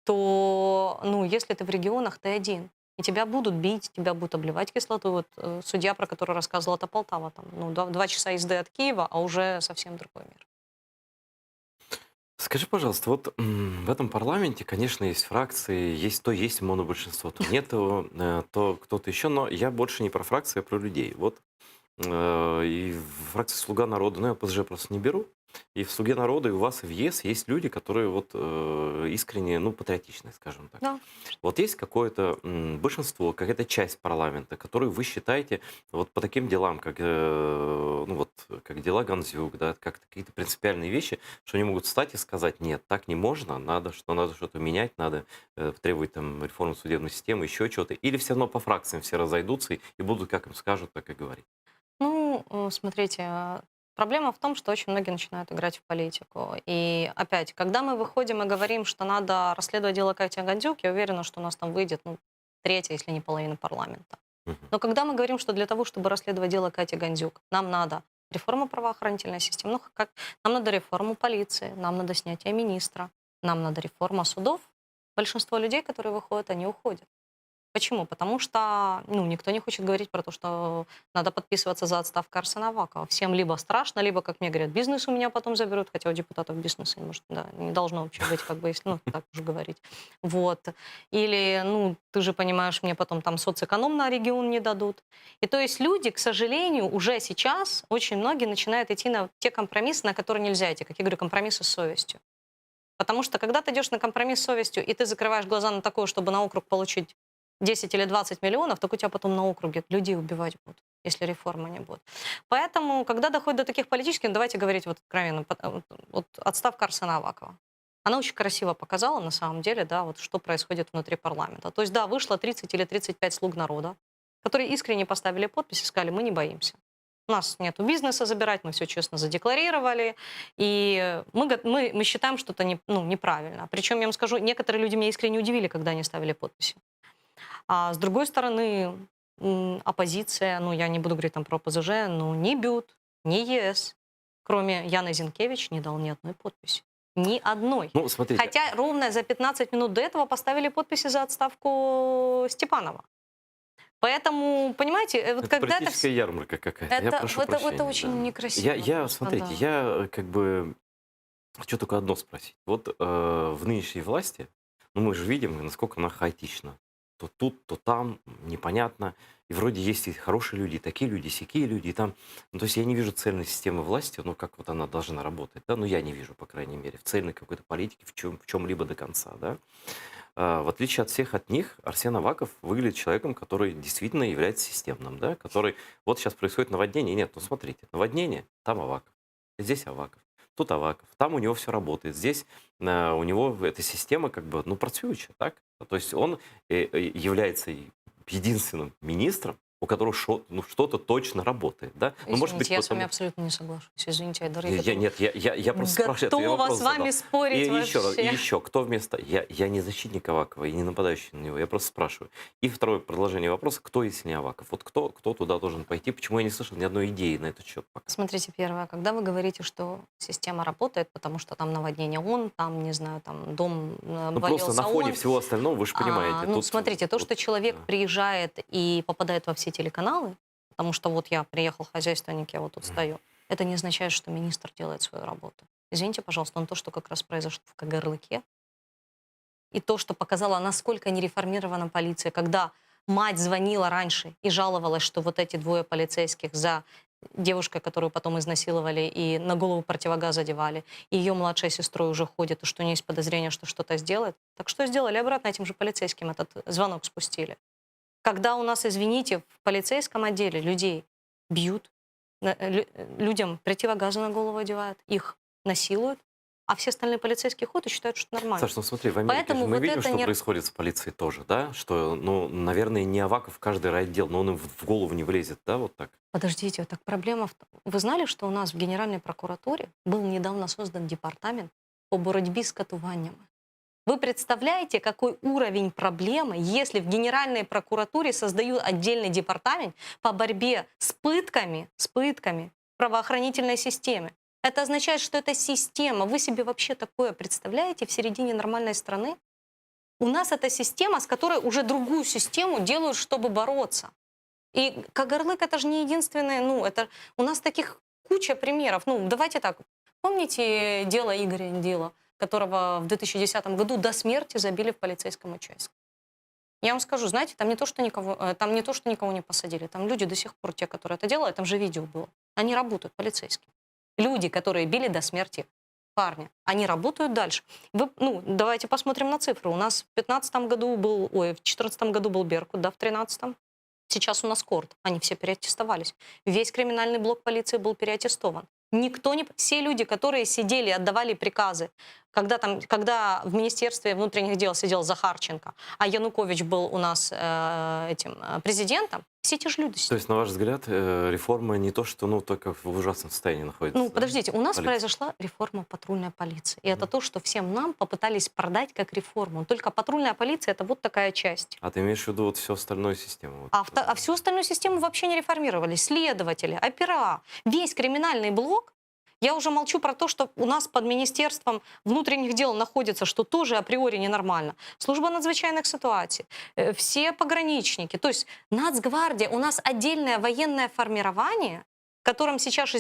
то, если ты в регионах, ты один. И тебя будут бить, тебя будут обливать кислотой. Вот судья, про который рассказывала, это Полтава. Там, 2 часа езды от Киева, а уже совсем другой мир. Скажи, пожалуйста, вот в этом парламенте, конечно, есть фракции, есть монобольшинство, то нет, то кто-то еще, но я больше не про фракции, а про людей. Вот и в фракции «Слуга народа», я ПСЖ просто не беру, и в «Слуге народа», и у вас, и в ЕС есть люди, которые вот искренне, патриотичны, скажем так. Да. Вот есть какое-то большинство, какая-то часть парламента, которую вы считаете вот по таким делам, как, как дела Гандзюк, да, как какие-то принципиальные вещи, что они могут встать и сказать, нет, так не можно, надо что-то менять, надо требовать там реформы судебной системы, еще чего-то, или все равно по фракциям все разойдутся и будут, как им скажут, так и говорить. Смотрите, проблема в том, что очень многие начинают играть в политику. И опять, когда мы выходим и говорим, что надо расследовать дело Кати Гандзюк, я уверена, что у нас там выйдет третья, если не половина парламента. Мгм. Но когда мы говорим, что для того, чтобы расследовать дело Кати Гандзюк, нам надо реформа правоохранительной системы, нам надо реформу полиции, нам надо снятие министра, нам надо реформа судов, большинство людей, которые выходят, они уходят. Почему? Потому что никто не хочет говорить про то, что надо подписываться за отставку Арсена Авакова. Всем либо страшно, либо, как мне говорят, бизнес у меня потом заберут, хотя у депутатов бизнеса, может, да, не должно вообще быть, как бы, если, так уже говорить. Вот. Или, ты же понимаешь, мне потом там соцэконом на регион не дадут. И то есть люди, к сожалению, уже сейчас очень многие начинают идти на те компромиссы, на которые нельзя идти, как я говорю, компромиссы с совестью. Потому что когда ты идешь на компромисс с совестью, и ты закрываешь глаза на такое, чтобы на округ получить 10 или 20 миллионов, так у тебя потом на округе людей убивать будут, если реформы не будет. Поэтому, когда доходит до таких политических, давайте говорить вот откровенно, вот отставка Арсена Авакова. Она очень красиво показала, на самом деле, да, вот что происходит внутри парламента. То есть, да, вышло 30 или 35 слуг народа, которые искренне поставили подпись и сказали, мы не боимся. У нас нет бизнеса забирать, мы все честно задекларировали, и мы считаем, что это неправильно. Причем, я вам скажу, некоторые люди меня искренне удивили, когда они ставили подписи. А с другой стороны, оппозиция, я не буду говорить там про ОПЗЖ, но ни БЮТ, ни ЕС, кроме Яны Зинкевич, не дал ни одной подписи. Ни одной. Смотрите. Хотя ровно за 15 минут до этого поставили подписи за отставку Степанова. Поэтому, понимаете, вот Это когда политическая ярмарка какая-то, я прошу прощения. это очень некрасиво. Я, просто, смотрите, да. я как бы Хочу только одно спросить. Вот в нынешней власти, ну мы же видим, насколько она хаотична. То тут, то там, непонятно. И вроде есть и хорошие люди, и такие люди, и сякие люди. И там, ну, то есть я не вижу цельной системы власти, ну как вот она должна работать. Да? Ну я не вижу, по крайней мере, в цельной какой-то политике, в чем-либо до конца. Да? В отличие от всех от них, Арсен Аваков выглядит человеком, который действительно является системным. Да? Который, вот сейчас происходит наводнение. Нет, ну смотрите, наводнение, там Аваков, здесь Аваков. Тут Аваков, там у него все работает. Здесь у него эта система как бы, ну, працюючая, так? То есть он является единственным министром, у которого ну, что-то точно работает, да? Ну, может быть, Извините, я с вами потому... абсолютно не соглашусь. Извините, Айдар, Нет, я просто спрашиваю, это я готова вопрос с вами задал. спорить И вообще. еще, кто вместо... Я не защитник Авакова и не нападающий на него, я просто спрашиваю. И второе продолжение вопроса, кто, если не Аваков? Вот кто туда должен пойти? Почему я не слышал ни одной идеи на этот счет пока? Смотрите, первое, когда вы говорите, что система работает, потому что там наводнение он, там, не знаю, там дом Ну, просто на обвалился фоне он. всего остального, вы же понимаете, Ну, тут... смотрите, то, вот, что человек да. приезжает и попадает во все телеканалы, потому что вот я приехал хозяйственник, я вот тут стою, это не означает, что министр делает свою работу. Извините, пожалуйста, но то, что как раз произошло в Кагарлыке, и то, что показало, насколько нереформирована полиция, когда мать звонила раньше и жаловалась, что вот эти двое полицейских за девушкой, которую потом изнасиловали и на голову противогаз одевали, и ее младшая сестра уже ходит, и что у нее есть подозрение, что что-то сделает. Так что сделали? Обратно этим же полицейским этот звонок спустили. Когда у нас, извините, в полицейском отделе людей бьют, людям противогазы на голову одевают, их насилуют, а все остальные полицейские ходят и считают, что это нормально. Саш, ну смотри, в Америке Поэтому же мы вот видим, это что не... происходит с полицией тоже, да? Что, ну, наверное, не Аваков в каждый райотдел, но он им в голову не влезет, да, вот так? Подождите, так проблема в том... Вы знали, что у нас в Генеральной прокуратуре был недавно создан департамент по боротьбе с катуваниями? Вы представляете, какой уровень проблемы, если в Генеральной прокуратуре создают отдельный департамент по борьбе с пытками в правоохранительной системе? Это означает, что эта система, вы себе вообще такое представляете в середине нормальной страны? У нас эта система, с которой уже другую систему делают, чтобы бороться. И Кагарлык это же не единственное, ну, это у нас таких куча примеров. Ну, давайте так. Помните дело Игоря Индила, которого в 2010 году до смерти забили в полицейском участке? Я вам скажу, знаете, там не то, что никого не посадили, там люди до сих пор, те, которые это делают, там же видео было. Они работают, полицейские. Люди, которые били до смерти парня, они работают дальше. Давайте посмотрим на цифры. У нас в 2015 году был, в 2014 году был Беркут, да, в 2013. Сейчас у нас Корд. Они все переаттестовались. Весь криминальный блок полиции был переаттестован. Никто не... Все люди, которые сидели, отдавали приказы, когда в Министерстве внутренних дел сидел Захарченко, а Янукович был у нас президентом, все те же люди То сидели. есть, на ваш взгляд, реформа не то, что, ну, только в ужасном состоянии находится? Ну, да, подождите, у нас полиция? произошла реформа патрульной полиции. И это то, что всем нам попытались продать как реформу. Только патрульная полиция — это вот такая часть. А ты имеешь в виду вот всю остальную систему? Вот, А всю остальную систему вообще не реформировали. Следователи, опера, весь криминальный блок. Я уже молчу про то, что у нас под Министерством внутренних дел находится, что тоже априори ненормально. Служба надзвычайных ситуаций, все пограничники. То есть Нацгвардия, у нас отдельное военное формирование, в котором сейчас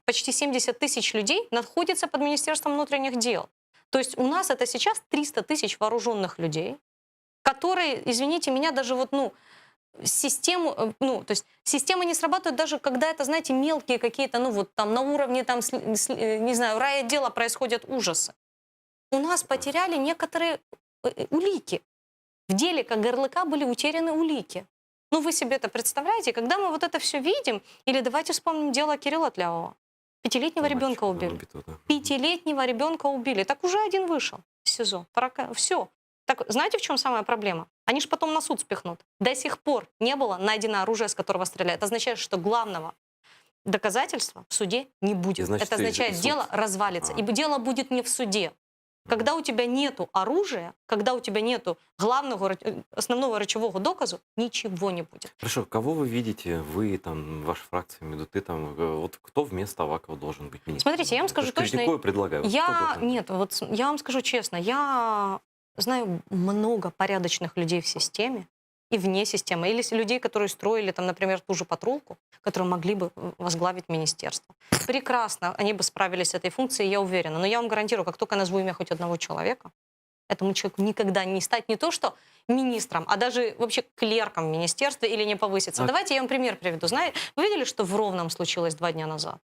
почти 70 тысяч людей находится под Министерством внутренних дел. То есть у нас это сейчас 300 тысяч вооруженных людей, которые, извините меня, даже то есть система не срабатывает даже когда это, знаете, мелкие какие-то, на уровне, не знаю, райотдела происходят ужасы. У нас потеряли некоторые улики. В деле Кагарлыка были утеряны улики. Ну, вы себе это представляете? Когда мы вот это все видим, или давайте вспомним дело Кирилла Тлявова. Пятилетнего ребенка убили. Пятилетнего ребенка убили. Так уже один вышел из СИЗО. Все. Так знаете, в чем самая проблема? Они же потом на суд спихнут. До сих пор не было найдено оружие, с которого стреляют. Это означает, что главного доказательства в суде не будет. Значит, это означает, дело развалится. И дело будет не в суде. Когда у тебя нету оружия, когда у тебя нету основного рычевого доказа, ничего не будет. Хорошо, кого вы видите, вы, там, ваша фракция, имею в виду, ты, там, вот кто вместо Авакова должен быть министром? Смотрите, я вам скажу точно... Критикую, предлагаю. Я вам скажу честно, я знаю много порядочных людей в системе, и вне системы, или людей, которые строили, там, например, ту же патрулку, которые могли бы возглавить министерство. Прекрасно, они бы справились с этой функцией, я уверена. Но я вам гарантирую, как только я назову имя хоть одного человека, этому человеку никогда не стать не то что министром, а даже вообще клерком в министерстве или не повыситься. А Давайте я вам пример приведу. Знаете, вы видели, что в Ровном случилось 2 дня назад?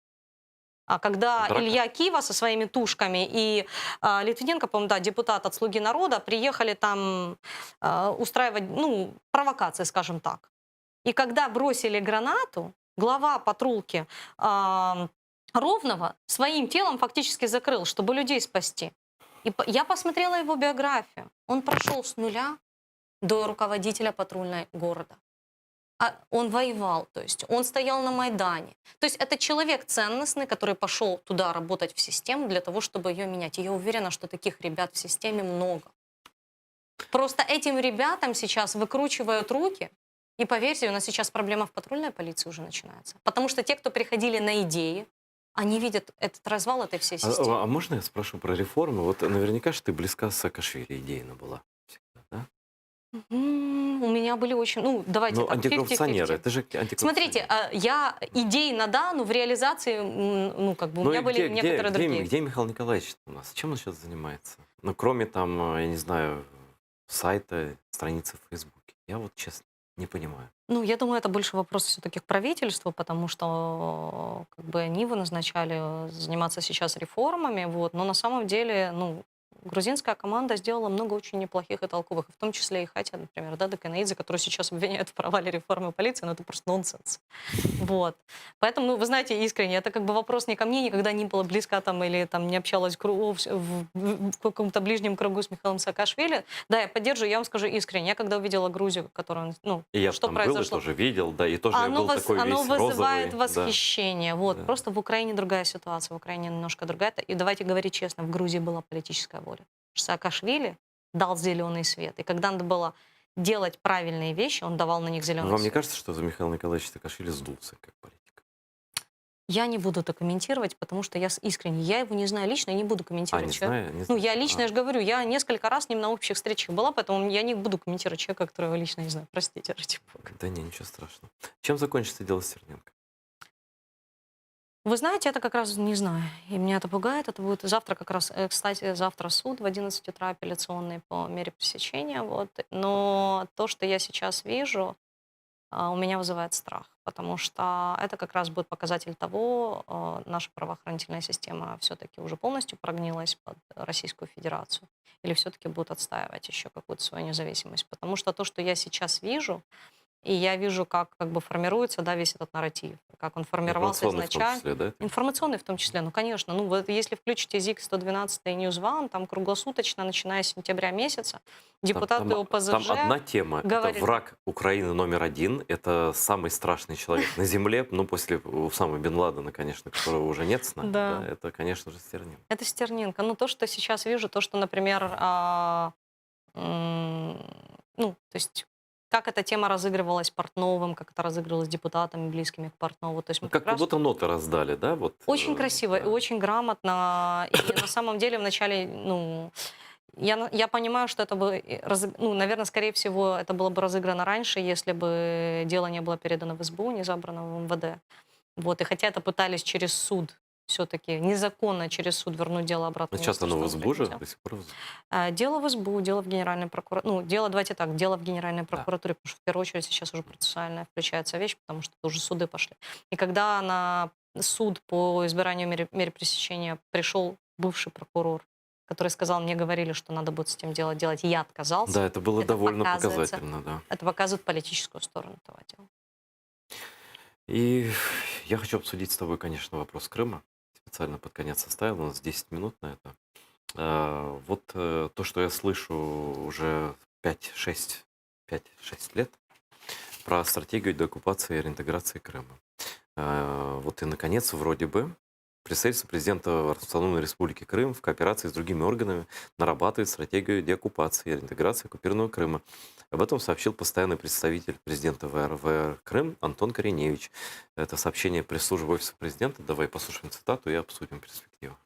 А когда драка? Илья Кива со своими тушками и Литвиненко, по-моему, да, депутат от «Слуги народа», приехали там устраивать, ну, провокации, скажем так. И когда бросили гранату, глава патрулки Ровного своим телом фактически закрыл, чтобы людей спасти. И я посмотрела его биографию. Он прошел с нуля до руководителя патрульной города. А он воевал, то есть он стоял на Майдане. То есть это человек ценностный, который пошел туда работать в систему для того, чтобы ее менять. И я уверена, что таких ребят в системе много. Просто этим ребятам сейчас выкручивают руки. И поверьте, у нас сейчас проблема в патрульной полиции уже начинается. Потому что те, кто приходили на идеи, они видят этот развал этой всей системы. А можно я спрошу про реформы? Вот наверняка же ты близка с Саакашвили идейно была всегда, да? У меня были очень... Ну, давайте Ну, так, 50-50. антикоррупционеры, ты же антикоррупционер. Смотрите, я идейно, да, но в реализации, ну, как бы у Ну меня и были некоторые другие. где Михаил Николаевич у нас? Чем он сейчас занимается? Ну, кроме там, я не знаю, сайта, страницы в Фейсбуке. Я вот честно не понимаю. Ну, я думаю, это больше вопрос все-таки к правительству, потому что как бы они его назначали заниматься сейчас реформами, вот, но на самом деле, ну, грузинская команда сделала много очень неплохих и толковых, в том числе и Хатя, например, да, Деканаидзе, который сейчас обвиняют в провале реформы полиции, но это просто нонсенс. Вот. Поэтому, ну, вы знаете, искренне, это как бы вопрос не ко мне, никогда не было близко там или там не общалась в каком-то ближнем кругу с Михаилом Саакашвили. Да, я поддерживаю, я вам скажу искренне, я когда увидела Грузию, которую, ну, И я что там был, и произошло? тоже видел, да, и тоже я был такой Оно весь вызывает розовый. восхищение. Вот. Да. Просто в Украине другая ситуация, в Украине немножко другая. И давайте говорить честно, в Грузии была политическая воля. Саакашвили дал зеленый свет. И когда надо было делать правильные вещи, он давал на них зеленый Вам не свет. кажется, что за Михаил Николаевич Саакашвили сдулся как политик? Я не буду это комментировать, потому что я искренне, я его не знаю лично и не буду комментировать. Не человека. знаю, не Ну, знаю. я лично, я же говорю, я несколько раз с ним на общих встречах была, поэтому я не буду комментировать человека, которого лично не знаю. Простите, ради бога. Да не, ничего страшного. Чем закончится дело Стерненко? Вы знаете, это как раз не знаю. И меня это пугает. Это будет завтра как раз, кстати, завтра суд в 11 утра апелляционный по мере пресечения. Вот. Но то, что я сейчас вижу, у меня вызывает страх. Потому что это как раз будет показатель того, наша правоохранительная система все-таки уже полностью прогнилась под Российскую Федерацию. Или все-таки будут отстаивать еще какую-то свою независимость. Потому что то, что я сейчас вижу, и я вижу, как бы формируется, да, весь этот нарратив, как он формировался Информационный в том изначально. числе, да? Информационный в том числе, ну, конечно. Ну, вот если включите ЗИК-112 и News One, там круглосуточно, начиная с сентября месяца, депутаты Там ОПЗЖ одна тема. говорят... Это враг Украины номер один. Это самый страшный человек на земле. Ну, после Усама бен Ладена, конечно, которого уже нет с нами. Да. Да, это, конечно же, Стерненко. Это Стерненко. Ну, то, что сейчас вижу, то, что, например, ну, то есть... Как эта тема разыгрывалась Портновым, как это разыгрывалось депутатами, близкими к Портнову. То есть мы Как будто ноты раздали, да? Вот, очень красиво и да. очень грамотно. И на самом деле вначале, ну, я понимаю, что это бы, ну, наверное, скорее всего, это было бы разыграно раньше, если бы дело не было передано в СБУ, не забрано в МВД. Вот. И хотя это пытались через суд все-таки незаконно через суд вернуть дело обратно. Сейчас оно в СБУ же, до сих пор в СБУ. Дело в СБУ, дело в Генеральной прокуратуре. Ну, дело, давайте так, дело в Генеральной прокуратуре, потому что в первую очередь сейчас уже процессуальная включается вещь, потому что уже суды пошли. И когда на суд по избиранию меры пресечения пришел бывший прокурор, который сказал, мне говорили, что надо будет с этим дело делать, я отказался. Да, это было довольно показывается, показательно, да. Это показывает политическую сторону этого дела. И я хочу обсудить с тобой, конечно, вопрос Крыма. Специально под конец оставил, у нас 10 минут на это. Вот то, что я слышу уже 5-6 лет про стратегию деоккупации и реинтеграции Крыма. Вот и, наконец, вроде бы представительство президента Автономной Республики Крым в кооперации с другими органами нарабатывает стратегию деоккупации и реинтеграции оккупированного Крыма. Об этом сообщил постоянный представитель президента ВР Крым Антон Кореневич. Это сообщение пресс-службы Офиса президента. Давай послушаем цитату и обсудим перспективу.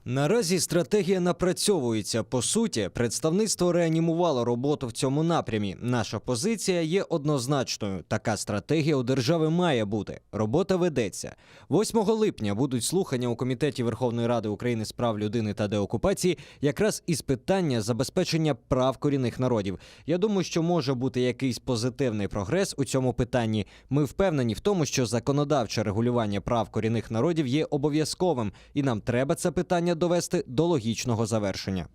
Наразі стратегія напрацьовується. По суті, представництво реанімувало роботу в цьому напрямі. Наша позиція є однозначною. Така стратегія у держави має бути. Робота ведеться. 8 липня будуть слухання у Комітеті Верховної Ради України з прав людини та деокупації якраз із питання забезпечення прав корінних народів. Я думаю, що може бути якийсь позитивний прогрес у цьому питанні. Ми впевнені в тому, що законодавче регулювання прав корінних народів є обов'язковим, і нам треба це питання довести до логічного завершення.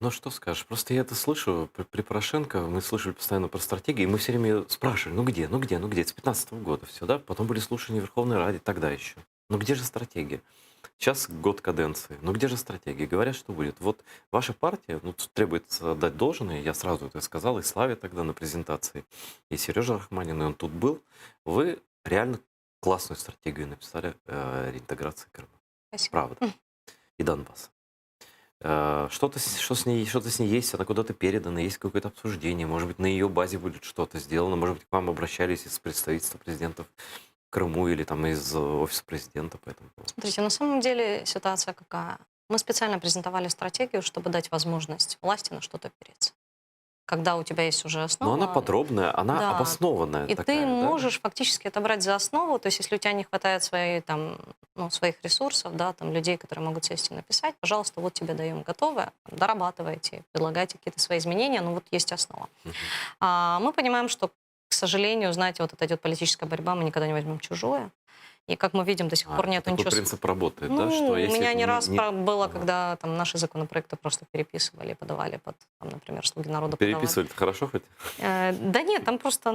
Ну, что скажешь? Просто я это слышу при Порошенко, мы слышали постоянно про стратегии, и мы все время спрашивали, ну где, с 15-го года все, да? Потом были слушания в Верховной Раде, тогда еще. Ну где же стратегия? Сейчас год каденции, ну где же стратегия? Говорят, что будет. Вот ваша партия, ну, требуется отдать должное, я сразу это сказал, и Славе тогда на презентации, и Сережа Рахманин, и он тут был. Вы реально классную стратегию написали реинтеграции Крыма. Спасибо. Правда. И Донбасса. Что-то с ней есть, она куда-то передана, есть какое-то обсуждение, может быть, на ее базе будет что-то сделано, может быть, к вам обращались из представительства президентов в Крыму или там из офиса президента по этому поводу. Смотрите, на самом деле ситуация какая? Мы специально презентовали стратегию, чтобы дать возможность власти на что-то опереться. Когда у тебя есть уже Но основа... она подробная, она Да. обоснованная И такая, ты да? можешь фактически это брать за основу, то есть если у тебя не хватает своих ресурсов, да, там, людей, которые могут сесть и написать, пожалуйста, вот тебе даем готовое, дорабатывайте, предлагайте какие-то свои изменения, но вот есть основа. Мгм. Мы понимаем, что, к сожалению, знаете, вот эта идет политическая борьба, мы никогда не возьмем чужое. И как мы видим, до сих пор нет такой ничего... принцип работает, Ну, да? Что у если меня не раз было, Ага. когда там наши законопроекты просто переписывали, подавали под, там, например, «Слуги народа» подавали. Переписывали-то хорошо хоть? Да нет, там просто,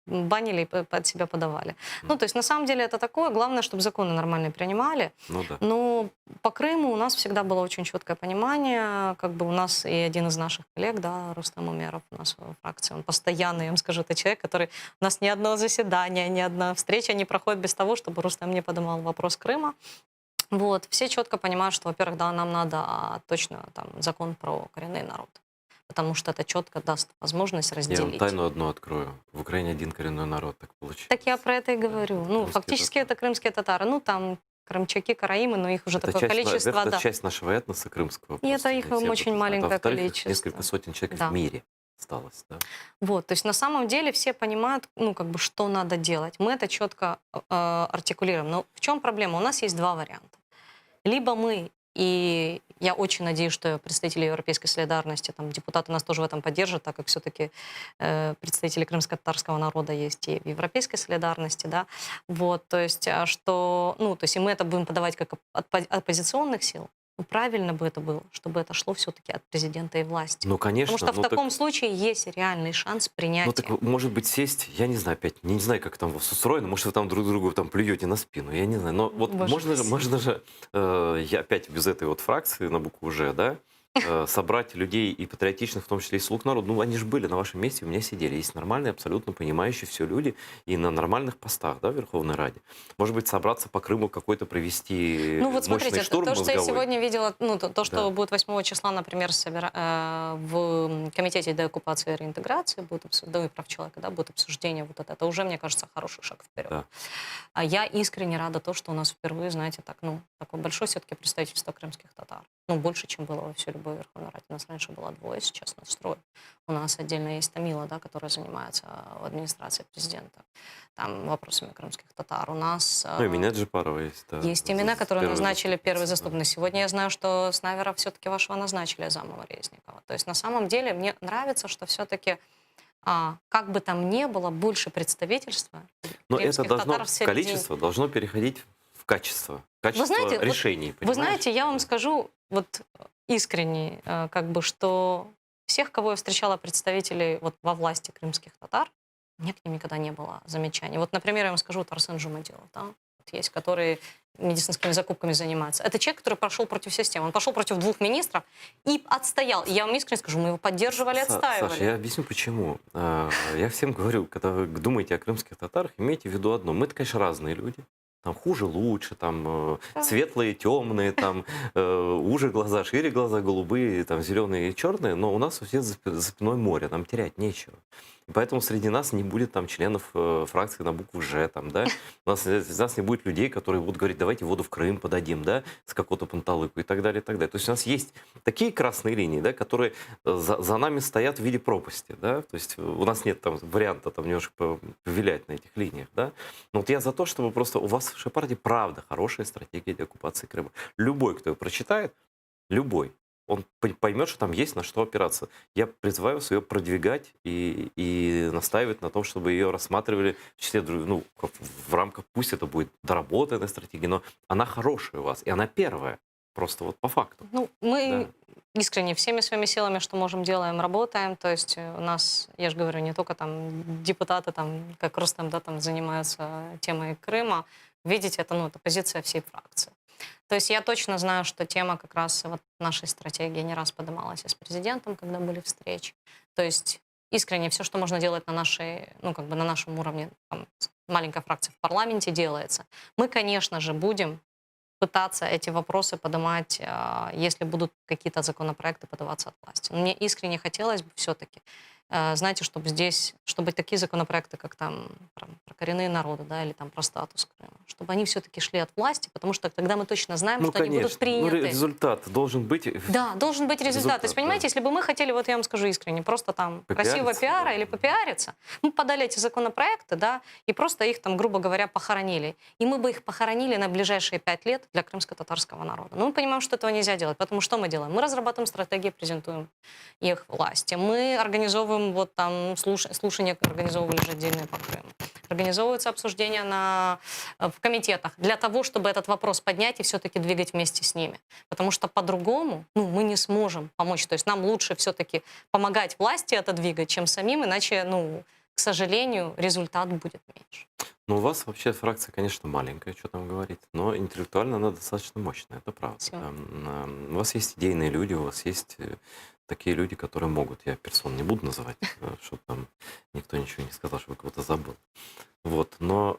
банили и под себя подавали. Ну, то есть, на самом деле, это такое. Главное, чтобы законы нормальные принимали. Ну да. Но по Крыму у нас всегда было очень четкое понимание. У нас и один из наших коллег, да, Рустам Умеров, у нас в фракции, он постоянный, я вам скажу, это человек, который... У нас ни одно заседание, ни одна встреча не проходит без того, чтобы Рустам не поднимал вопрос Крыма. Вот. Все четко понимают, что, во-первых, да, нам надо точно там закон про коренные народы. Потому что это четко даст возможность Я вам разделить. тайну одну открою. В Украине один коренной народ, так получилось. Так я про это и говорю. Крымские Фактически татары. это крымские татары. Ну, там крымчаки, караимы, но их уже Это такое часть, количество, это да. часть нашего этноса крымского. И просто это не их все об очень этом знают. маленькое А во-вторых, количество. несколько сотен человек Да. в мире осталось, да? Вот, то есть на самом деле все понимают, что надо делать. Мы это четко артикулируем. Но в чем проблема? У нас есть два варианта. Либо мы, и я очень надеюсь, что представители европейской солидарности, там, депутаты нас тоже в этом поддержат, так как все-таки представители крымско-татарского народа есть и в европейской солидарности, да, вот, то есть, и мы это будем подавать как от оппозиционных сил. Ну, правильно бы это было, чтобы это шло все-таки от президента и власти. Ну, конечно. Потому что в ну, таком случае есть реальный шанс принятия. Ну, так, может быть, сесть, я не знаю, опять, не знаю, как там у вас устроено, может, вы там друг другу там плюете на спину, я не знаю. Но вот Боже можно же я опять без этой вот фракции на букву «Ж», да, собрать людей и патриотичных, в том числе и слуг народа. Ну, они же были на вашем месте, у меня сидели. Есть нормальные, абсолютно понимающие все люди и на нормальных постах, да, в Верховной Раде. Может быть, собраться по Крыму какой-то провести Ну вот мощный смотрите, штурм то, что я мозговой. сегодня видела, то, что Да. будет 8 числа, например, в Комитете деоккупации и реинтеграции, и прав человека, да, будет обсуждение вот это уже, мне кажется, хороший шаг вперед. Да. А я искренне рада то, что у нас впервые, знаете, такое большое все-таки представительство крымских татар. Больше, чем было во всей любой Верховной Раде. У нас раньше было двое, сейчас нас трое. У нас отдельно есть Тамила, да, которая занимается в администрации президента там вопросами крымских татар. У нас... Ну, и Минет Джипарова есть, да. Есть имена, которые назначили первый да. заступник. Сегодня я знаю, что Снайвера все-таки вашего назначили замом Резникова. То есть на самом деле мне нравится, что все-таки как бы там ни было, больше представительства. Но крымских это должно, татар в середине. количество должно переходить в качество. Качество знаете, решений, Вы понимаете? знаете, я вам скажу искренне, что всех, кого я встречала представителей во власти крымских татар, у меня к ним никогда не было замечаний. Например, я вам скажу, Арсен Жумадилов, да, есть, который медицинскими закупками занимается. Это человек, который пошел против системы. Он пошел против 2 министров и отстоял. И я вам искренне скажу, мы его поддерживали, отстаивали. Саша, я объясню, почему. Я всем говорю, когда вы думаете о крымских татарах, имейте в виду одно. Мы-то, конечно, разные люди. там хуже, лучше, там Да. светлые, темные, там уже глаза, шире глаза, голубые, там зеленые и черные, но у нас у всех за спиной море, нам терять нечего. И поэтому среди нас не будет там членов фракции на букву «Ж», там, да, из нас не будет людей, которые будут говорить, давайте воду в Крым подадим, да, с какого-то панталыку и так далее, и так далее. То есть у нас есть такие красные линии, да, которые за нами стоят в виде пропасти, да, то есть у нас нет там варианта там немножко повилять на этих линиях, да. Но вот я за то, чтобы просто у вас в вашей партии правда хорошая стратегия для оккупации Крыма. Любой, кто ее прочитает, любой, он поймет, что там есть на что опираться. Я призываю вас ее продвигать и настаивать на том, чтобы ее рассматривали в числе, ну, в рамках, пусть это будет доработанная стратегия, но она хорошая у вас, и она первая. Просто вот по факту. Ну, Да. мы искренне всеми своими силами, что можем, делаем, работаем. То есть у нас, я же говорю, не только там депутаты, там, как Рустам, да, там занимаются темой Крыма. Видите, это, ну, это позиция всей фракции. То есть я точно знаю, что тема как раз вот нашей стратегии не раз поднималась и с президентом, когда были встречи. То есть искренне все, что можно делать на нашей, ну, как бы на нашем уровне, там, маленькая фракция в парламенте делается. Мы, конечно же, будем пытаться эти вопросы поднимать, если будут какие-то законопроекты подаваться от власти. Но мне искренне хотелось бы все-таки, знаете, чтобы здесь, чтобы такие законопроекты, как там про коренные народы, да, или там про статус Крыма, чтобы они все-таки шли от власти, потому что тогда мы точно знаем, Ну, что они будут конечно. Ну, приняты. результат должен быть. Да, должен быть результат. То есть, да. понимаете, если бы мы хотели, вот я вам скажу искренне, просто там красиво Попиариться, пиара да. или попиариться, мы подали эти законопроекты, да, и просто их там, грубо говоря, похоронили. И мы бы их похоронили на ближайшие 5 лет для крымско-татарского народа. Но мы понимаем, что этого нельзя делать, потому что мы делаем? Мы разрабатываем стратегии, презентуем их власти. Мы организовываем вот там слушания, организовывали же отдельные по Крыму. Организовываются обсуждения в комитетах для того, чтобы этот вопрос поднять и все-таки двигать вместе с ними. Потому что по-другому, ну, мы не сможем помочь. То есть нам лучше все-таки помогать власти это двигать, чем самим, иначе, ну, к сожалению, результат будет меньше. Ну, у вас вообще фракция, конечно, маленькая, что там говорить, но интеллектуально она достаточно мощная, это правда. Спасибо. У вас есть идейные люди, у вас есть такие люди, которые могут, я персон не буду называть, чтобы там никто ничего не сказал, чтобы кого-то забыл. Вот, но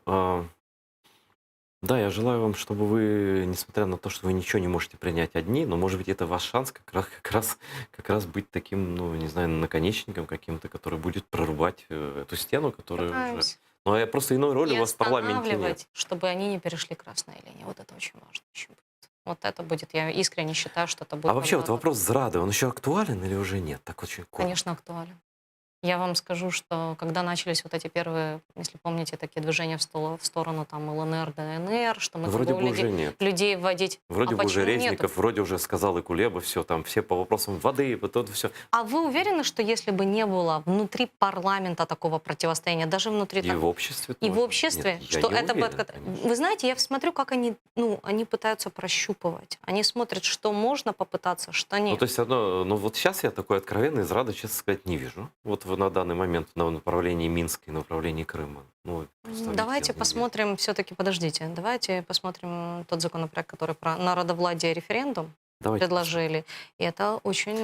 да, я желаю вам, чтобы вы, несмотря на то, что вы ничего не можете принять одни, но, может быть, это ваш шанс как раз быть таким, ну, не знаю, наконечником каким-то, который будет прорубать эту стену, которая уже... Пытаемся. Ну, а просто иной роли И у вас в парламенте нет. останавливать, чтобы они не перешли красные линии. Вот это очень важно еще будет. Вот это будет, я искренне считаю, что это будет. А вообще вот набагато вопрос зрады, он еще актуален или уже нет? Так очень коротко. Конечно, актуален. Я вам скажу, что когда начались вот эти первые, если помните, такие движения в сторону там ЛНР, ДНР, что мы Вроде бы пробовали уже нет. людей вводить. Вроде А бы уже почему нету? Резников, вроде уже сказал и Кулеба, все там, все по вопросам воды, вот это все. А вы уверены, что если бы не было внутри парламента такого противостояния, даже внутри И в обществе и в тоже. обществе, Нет, я что не это уверен, будет... конечно. Вы знаете, я смотрю, как они, ну, они пытаются прощупывать. Они смотрят, что можно попытаться, что Ну, нет. то есть, ну вот сейчас я такой откровенной зрады, честно сказать, не вижу. Вот на данный момент на направлении Минска и направлении Крыма. Ну, просто Давайте объективно не вижу. посмотрим, все-таки, подождите, давайте посмотрим тот законопроект, который про народовладие и референдум Давайте предложили. И это очень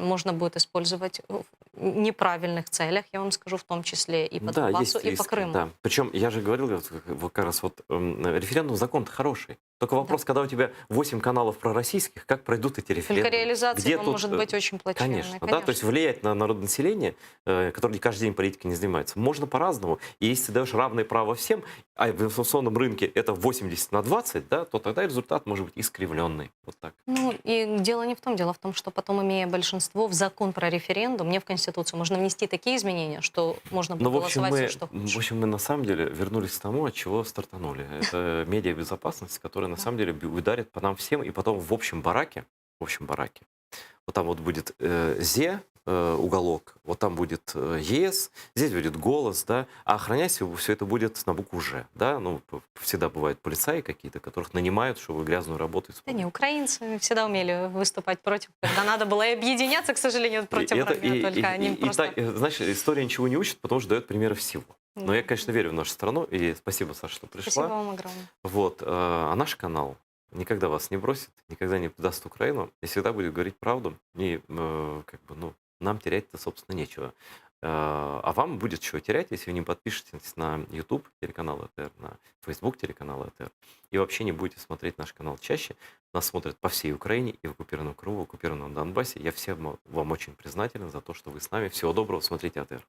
можно будет использовать в неправильных целях, я вам скажу, в том числе и по Да, Донбассу, есть и по риски, Крыму. да. Причем я же говорил, вот как раз вот референдум, закон-то хороший. Только вопрос, когда у тебя 8 каналов пророссийских, как пройдут эти референдумы? Только реализация Где его тут, может быть очень плачевной. Конечно, да, то есть влиять на народонаселение, которое каждый день политикой не занимается, можно по-разному. И если ты даешь равное право всем, а в информационном рынке это 80/20, да, то тогда результат может быть искривленный. Вот так. Ну, и дело не в том. Дело в том, что потом, имея большинство, в закон про референдум, не в Конституцию, можно внести такие изменения, что можно Ну, будет в общем, голосовать все, что хочешь. мы на самом деле вернулись к тому, от чего стартанули. Это медиабезопасность, которая на самом деле ударит по нам всем, и потом в общем бараке, вот там вот будет ЗЕ, уголок, вот там будет ЕС, здесь будет голос, да, а охранять все это будет на букву Ж, да, ну, всегда бывают полицаи какие-то, которых нанимают, чтобы грязную работу Да исполнять. не, украинцы всегда умели выступать против, когда надо было и объединяться, к сожалению, против врага, только они просто... Знаешь, история ничего не учит, потому что дает примеры всего. Но я, Да. конечно, верю в нашу страну, и спасибо, Саша, что Спасибо пришла. вам огромное. Вот, а наш канал никогда вас не бросит, никогда не предаст Украину и всегда будет говорить правду. И как бы, ну, нам терять-то, собственно, нечего. А вам будет чего терять, если вы не подпишетесь на YouTube телеканал АТР, на Facebook телеканал АТР, и вообще не будете смотреть наш канал чаще. Нас смотрят по всей Украине и в оккупированном Крыму, в оккупированном Донбассе. Я всем вам очень признателен за то, что вы с нами. Всего доброго, смотрите АТР.